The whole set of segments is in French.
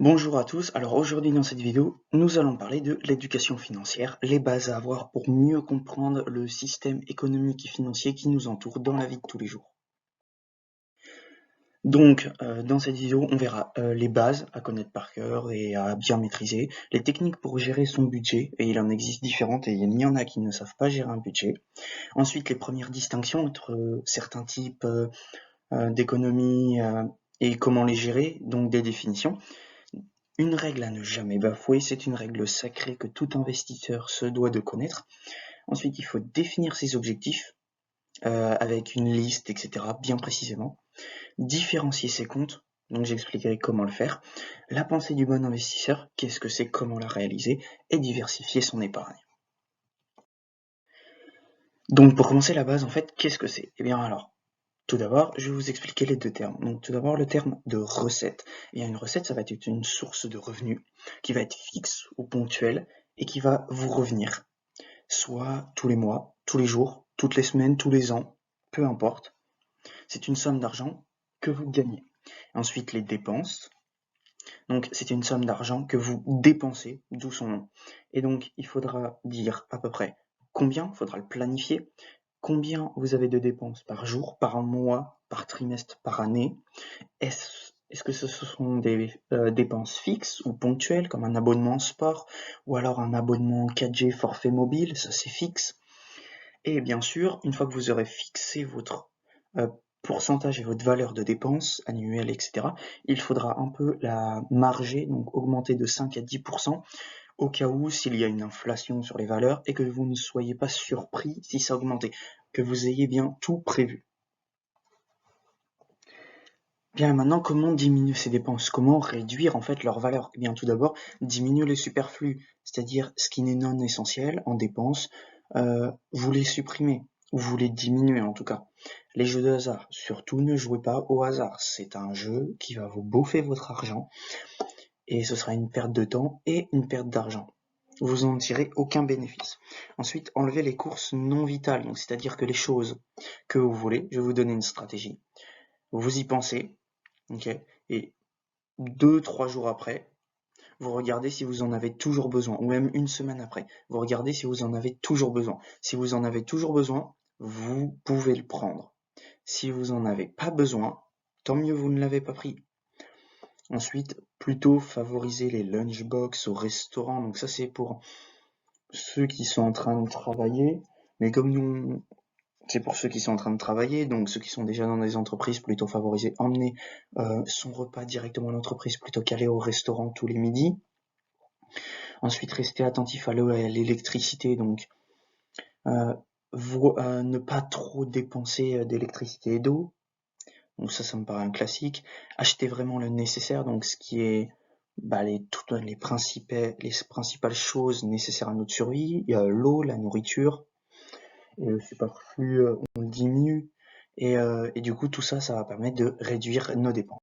Bonjour à tous, alors aujourd'hui dans cette vidéo, nous allons parler de l'éducation financière, les bases à avoir pour mieux comprendre le système économique et financier qui nous entoure dans la vie de tous les jours. Donc dans cette vidéo, on verra les bases à connaître par cœur et à bien maîtriser, les techniques pour gérer son budget, et il en existe différentes et il y en a qui ne savent pas gérer un budget. Ensuite, les premières distinctions entre certains types d'économies et comment les gérer, donc des définitions. Une règle à ne jamais bafouer, c'est une règle sacrée que tout investisseur se doit de connaître. Ensuite, il faut définir ses objectifs avec une liste, etc., bien précisément. Différencier ses comptes, donc j'expliquerai comment le faire. La pensée du bon investisseur, qu'est-ce que c'est, comment la réaliser, et diversifier son épargne. Donc pour commencer la base, en fait, qu'est-ce que c'est? Eh bien alors, tout d'abord, je vais vous expliquer les deux termes. Donc tout d'abord, le terme de recette. Et une recette, ça va être une source de revenus qui va être fixe ou ponctuelle et qui va vous revenir. Soit tous les mois, tous les jours, toutes les semaines, tous les ans, peu importe. C'est une somme d'argent que vous gagnez. Ensuite, les dépenses. Donc c'est une somme d'argent que vous dépensez, d'où son nom. Et donc il faudra dire à peu près combien, il faudra le planifier, combien vous avez de dépenses par jour, par mois, par trimestre, par année. Est-ce que ce sont des dépenses fixes ou ponctuelles, comme un abonnement sport, ou alors un abonnement 4G forfait mobile, ça c'est fixe. Et bien sûr, une fois que vous aurez fixé votre pourcentage et votre valeur de dépenses annuelles, etc., il faudra un peu la marger, donc augmenter de 5 à 10%, au cas où s'il y a une inflation sur les valeurs et que vous ne soyez pas surpris si ça augmente, que vous ayez bien tout prévu. Bien, maintenant, comment diminuer ces dépenses? Comment réduire en fait leur valeur? Eh bien, tout d'abord, diminuer les superflus, c'est-à-dire ce qui n'est non essentiel en dépenses, vous les supprimez, ou vous les diminuez en tout cas. Les jeux de hasard, surtout ne jouez pas au hasard. C'est un jeu qui va vous bouffer votre argent, et ce sera une perte de temps et une perte d'argent. Vous n'en tirez aucun bénéfice. Ensuite, enlevez les courses non vitales, donc c'est-à-dire que les choses que vous voulez, je vais vous donner une stratégie. Vous y pensez, ok, et 2-3 jours après, vous regardez si vous en avez toujours besoin, ou même une semaine après, vous regardez si vous en avez toujours besoin. Si vous en avez toujours besoin, vous pouvez le prendre. Si vous en avez pas besoin, tant mieux vous ne l'avez pas pris. Ensuite, plutôt favoriser les lunchbox au restaurant, donc ça c'est pour ceux qui sont en train de travailler, mais comme nous, c'est pour ceux qui sont en train de travailler, donc ceux qui sont déjà dans des entreprises, plutôt favoriser emmener son repas directement à l'entreprise plutôt qu'aller au restaurant tous les midis. Ensuite, rester attentif à l'eau et à l'électricité, donc ne pas trop dépenser d'électricité et d'eau. Donc ça me paraît un classique. Acheter vraiment le nécessaire, donc ce qui est toutes les principales choses nécessaires à notre survie. Il y a l'eau, la nourriture, et le superflu, on le diminue. Et du coup, tout ça, ça va permettre de réduire nos dépenses.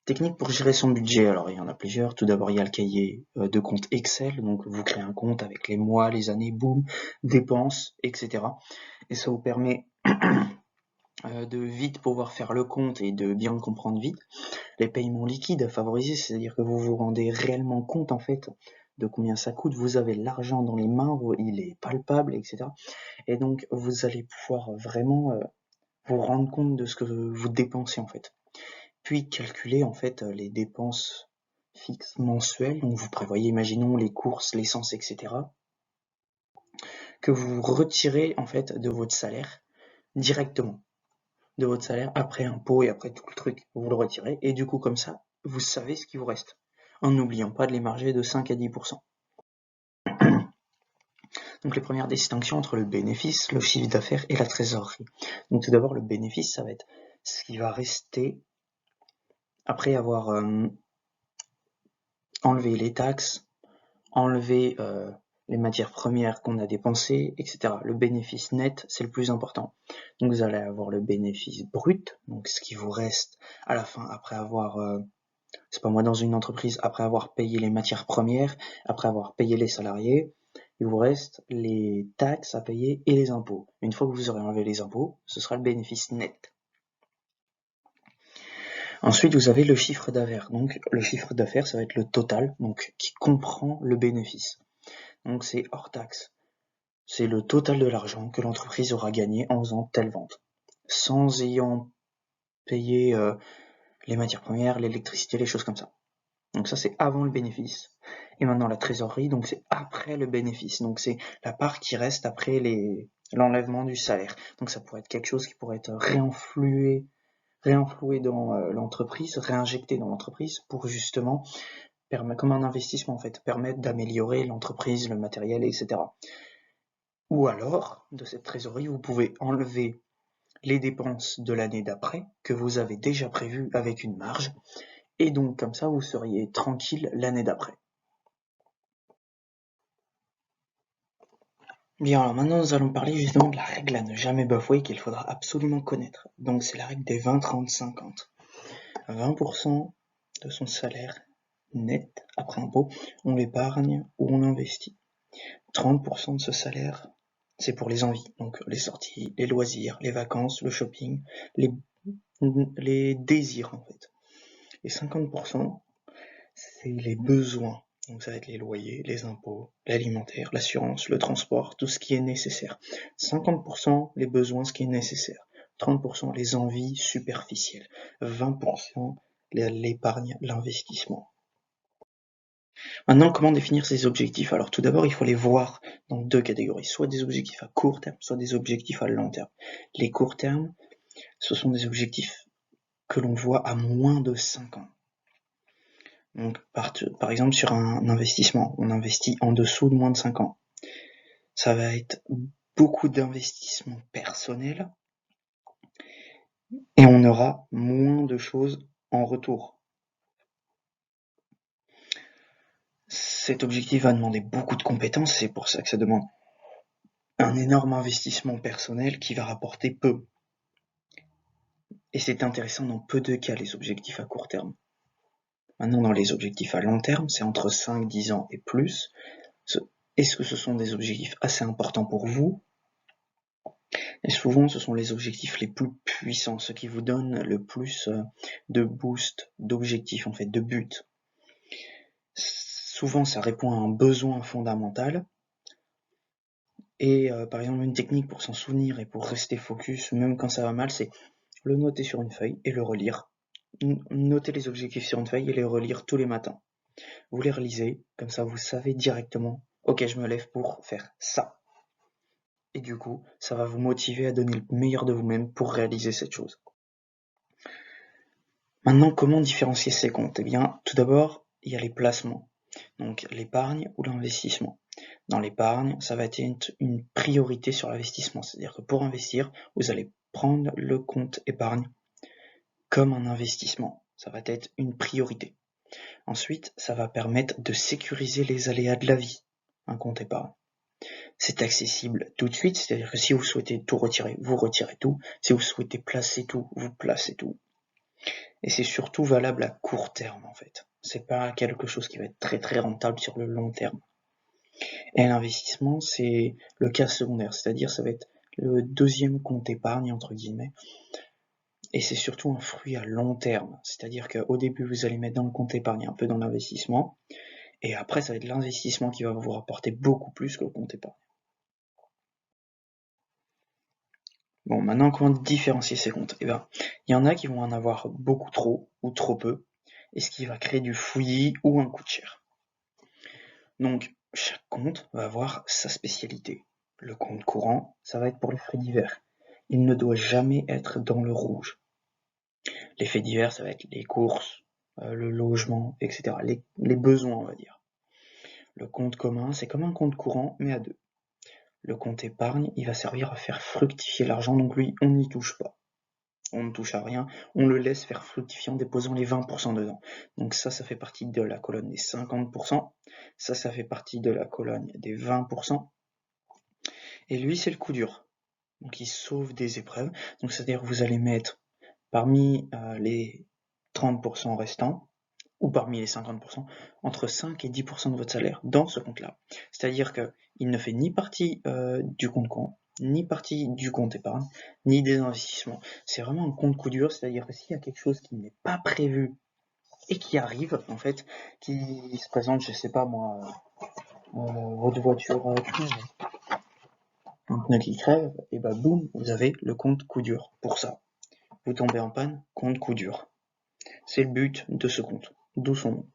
Technique pour gérer son budget, alors il y en a plusieurs. Tout d'abord, il y a le cahier de compte Excel, donc vous créez un compte avec les mois, les années, boum, dépenses, etc. Et ça vous permet de vite pouvoir faire le compte et de bien le comprendre vite. Les paiements liquides à favoriser, c'est-à-dire que vous vous rendez réellement compte en fait de combien ça coûte, vous avez l'argent dans les mains, il est palpable, etc. Et donc vous allez pouvoir vraiment vous rendre compte de ce que vous dépensez en fait. Puis calculer en fait les dépenses fixes mensuelles, donc vous prévoyez, imaginons les courses, l'essence, etc., que vous retirez en fait de votre salaire directement, de votre salaire après impôt et après tout le truc, vous le retirez et du coup comme ça, vous savez ce qui vous reste, en n'oubliant pas de les marger de 5 à 10%. Donc les premières distinctions entre le bénéfice, le chiffre d'affaires et la trésorerie. Donc tout d'abord le bénéfice, ça va être ce qui va rester après avoir enlevé les taxes, enlever les matières premières qu'on a dépensées, etc. Le bénéfice net, c'est le plus important. Donc vous allez avoir le bénéfice brut, donc ce qui vous reste à la fin après avoir, c'est pas moi, dans une entreprise, après avoir payé les matières premières, après avoir payé les salariés, il vous reste les taxes à payer et les impôts. Une fois que vous aurez enlevé les impôts, ce sera le bénéfice net. Ensuite, vous avez le chiffre d'affaires. Donc, le chiffre d'affaires, ça va être le total, donc qui comprend le bénéfice. Donc, c'est hors taxe. C'est le total de l'argent que l'entreprise aura gagné en faisant telle vente, sans ayant payé les matières premières, l'électricité, les choses comme ça. Donc ça, c'est avant le bénéfice. Et maintenant, la trésorerie, donc c'est après le bénéfice. Donc c'est la part qui reste après l'enlèvement du salaire. Donc ça pourrait être quelque chose qui pourrait être réenfloué dans l'entreprise, réinjecté dans l'entreprise pour justement comme un investissement en fait, permettre d'améliorer l'entreprise, le matériel, etc. Ou alors, de cette trésorerie, vous pouvez enlever les dépenses de l'année d'après que vous avez déjà prévues avec une marge, et donc comme ça vous seriez tranquille l'année d'après. Bien, alors maintenant nous allons parler justement de la règle à ne jamais bafouer qu'il faudra absolument connaître. Donc c'est la règle des 20-30-50. 20% de son salaire net après impôt, on l'épargne ou on investit. 30% de ce salaire, c'est pour les envies, donc les sorties, les loisirs, les vacances, le shopping, les désirs en fait. Et 50%, c'est les besoins. Donc ça va être les loyers, les impôts, l'alimentaire, l'assurance, le transport, tout ce qui est nécessaire. 50% les besoins, ce qui est nécessaire. 30% les envies superficielles. 20% l'épargne, l'investissement. Maintenant, comment définir ces objectifs? Alors tout d'abord, il faut les voir dans deux catégories, soit des objectifs à court terme, soit des objectifs à long terme. Les courts termes, ce sont des objectifs que l'on voit à moins de 5 ans. Donc, par exemple, sur un investissement, on investit en dessous de moins de 5 ans. Ça va être beaucoup d'investissements personnels et on aura moins de choses en retour. Cet objectif va demander beaucoup de compétences, c'est pour ça que ça demande un énorme investissement personnel qui va rapporter peu. Et c'est intéressant dans peu de cas les objectifs à court terme. Maintenant, dans les objectifs à long terme, c'est entre 5, 10 ans et plus. Est-ce que ce sont des objectifs assez importants pour vous? Et souvent, ce sont les objectifs les plus puissants, ceux qui vous donnent le plus de boost, d'objectifs en fait, de buts. Souvent, ça répond à un besoin fondamental. Et par exemple, une technique pour s'en souvenir et pour rester focus, même quand ça va mal, c'est le noter sur une feuille et le relire. Noter les objectifs sur une feuille et les relire tous les matins. Vous les relisez, comme ça vous savez directement, ok, je me lève pour faire ça. Et du coup, ça va vous motiver à donner le meilleur de vous-même pour réaliser cette chose. Maintenant, comment différencier ces comptes? Eh bien, tout d'abord, il y a les placements. Donc, l'épargne ou l'investissement. Dans l'épargne, ça va être une priorité sur l'investissement. C'est-à-dire que pour investir, vous allez prendre le compte épargne comme un investissement. Ça va être une priorité. Ensuite, ça va permettre de sécuriser les aléas de la vie, un compte épargne. C'est accessible tout de suite, c'est-à-dire que si vous souhaitez tout retirer, vous retirez tout. Si vous souhaitez placer tout, vous placez tout. Et c'est surtout valable à court terme en fait. C'est pas quelque chose qui va être très très rentable sur le long terme. Et l'investissement, c'est le cas secondaire, c'est-à-dire ça va être le deuxième compte épargne entre guillemets. Et c'est surtout un fruit à long terme, c'est-à-dire qu'au début vous allez mettre dans le compte épargne un peu dans l'investissement, et après ça va être l'investissement qui va vous rapporter beaucoup plus que le compte épargne. Bon, maintenant comment différencier ces comptes? Eh bien, il y en a qui vont en avoir beaucoup trop ou trop peu, et ce qui va créer du fouillis ou un coût de cher. Donc, chaque compte va avoir sa spécialité. Le compte courant, ça va être pour les faits divers. Il ne doit jamais être dans le rouge. Les faits divers, ça va être les courses, le logement, etc. Les besoins, on va dire. Le compte commun, c'est comme un compte courant, mais à deux. Le compte épargne, il va servir à faire fructifier l'argent, donc lui, on n'y touche pas. On ne touche à rien, on le laisse faire fructifier en déposant les 20% dedans. Donc ça fait partie de la colonne des 50%, ça fait partie de la colonne des 20%, et lui c'est le coup dur. Donc il sauve des épreuves, donc c'est-à-dire que vous allez mettre parmi les 30% restants, ou parmi les 50%, entre 5 et 10% de votre salaire dans ce compte-là. C'est-à-dire qu'il ne fait ni partie du compte courant, ni partie du compte épargne, ni des investissements. C'est vraiment un compte coup dur, c'est-à-dire que s'il y a quelque chose qui n'est pas prévu et qui arrive, en fait, qui se présente, je sais pas moi, votre voiture crève, un pneu qui crève, et bah boum, vous avez le compte coup dur pour ça. Vous tombez en panne, compte coup dur. C'est le but de ce compte, d'où son nom.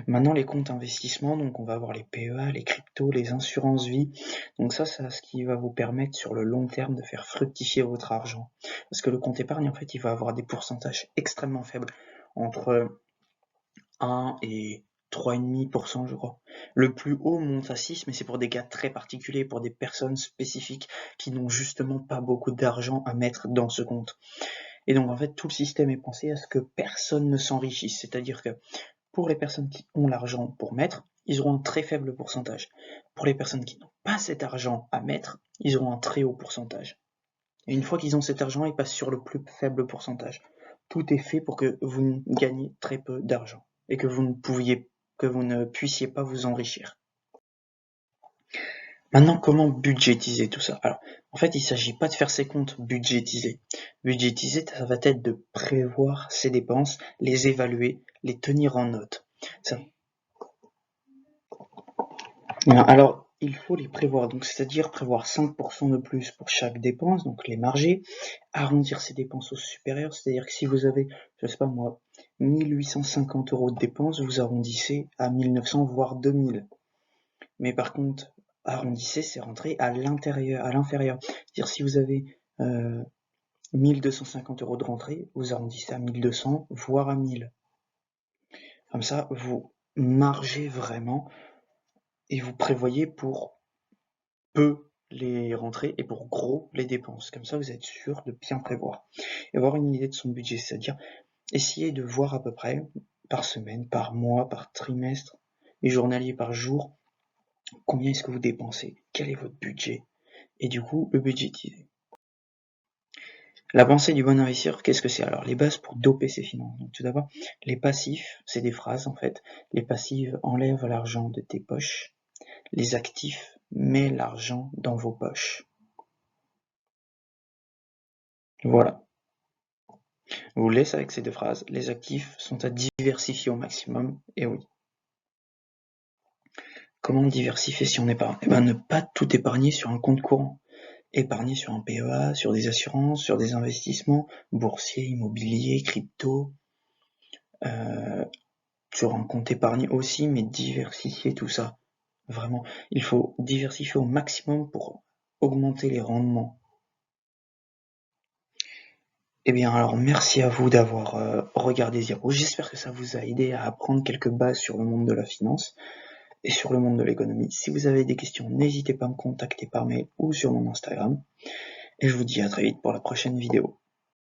Maintenant, les comptes investissement, donc on va avoir les PEA, les cryptos, les assurances vie. Donc ça, c'est ce qui va vous permettre sur le long terme de faire fructifier votre argent. Parce que le compte épargne, en fait, il va avoir des pourcentages extrêmement faibles, entre 1 et 3,5%, je crois. Le plus haut monte à 6, mais c'est pour des cas très particuliers, pour des personnes spécifiques qui n'ont justement pas beaucoup d'argent à mettre dans ce compte. Et donc, en fait, tout le système est pensé à ce que personne ne s'enrichisse. C'est-à-dire que pour les personnes qui ont l'argent pour mettre, ils auront un très faible pourcentage. Pour les personnes qui n'ont pas cet argent à mettre, ils auront un très haut pourcentage. Et une fois qu'ils ont cet argent, ils passent sur le plus faible pourcentage. Tout est fait pour que vous gagnez très peu d'argent et que vous ne puissiez pas vous enrichir. Maintenant, comment budgétiser tout ça? Alors, en fait, il ne s'agit pas de faire ses comptes budgétisés. Budgétiser, ça va être de prévoir ses dépenses, les évaluer, les tenir en note. Ça. Alors, il faut les prévoir, donc c'est-à-dire prévoir 5% de plus pour chaque dépense, donc les marger, arrondir ses dépenses au supérieur, c'est-à-dire que si vous avez, je sais pas moi, 1850 € de dépenses, vous arrondissez à 1900 voire 2000. Mais par contre, arrondissez, c'est rentrer à l'inférieur. C'est-à-dire si vous avez 1250 € de rentrée, vous arrondissez à 1200 voire à 1000. Comme ça, vous margez vraiment et vous prévoyez pour peu les rentrées et pour gros les dépenses. Comme ça, vous êtes sûr de bien prévoir et avoir une idée de son budget, c'est-à-dire essayer de voir à peu près par semaine, par mois, par trimestre et journalier par jour, combien est-ce que vous dépensez, quel est votre budget et du coup le budgétiser. La pensée du bon investisseur, qu'est-ce que c'est? Alors les bases pour doper ses finances. Donc tout d'abord, les passifs, c'est des phrases en fait. Les passifs enlèvent l'argent de tes poches. Les actifs, mets l'argent dans vos poches. Voilà. Je vous laisse avec ces deux phrases. Les actifs sont à diversifier au maximum. Et oui. Comment diversifier si on épargne? Eh ben, ne pas tout épargner sur un compte courant. Épargner sur un PEA, sur des assurances, sur des investissements boursiers, immobiliers, crypto, sur un compte épargne aussi, mais diversifier tout ça. Vraiment, il faut diversifier au maximum pour augmenter les rendements. Eh bien, alors merci à vous d'avoir regardé Zero. J'espère que ça vous a aidé à apprendre quelques bases sur le monde de la finance et sur le monde de l'économie. Si vous avez des questions, n'hésitez pas à me contacter par mail ou sur mon Instagram. Et je vous dis à très vite pour la prochaine vidéo.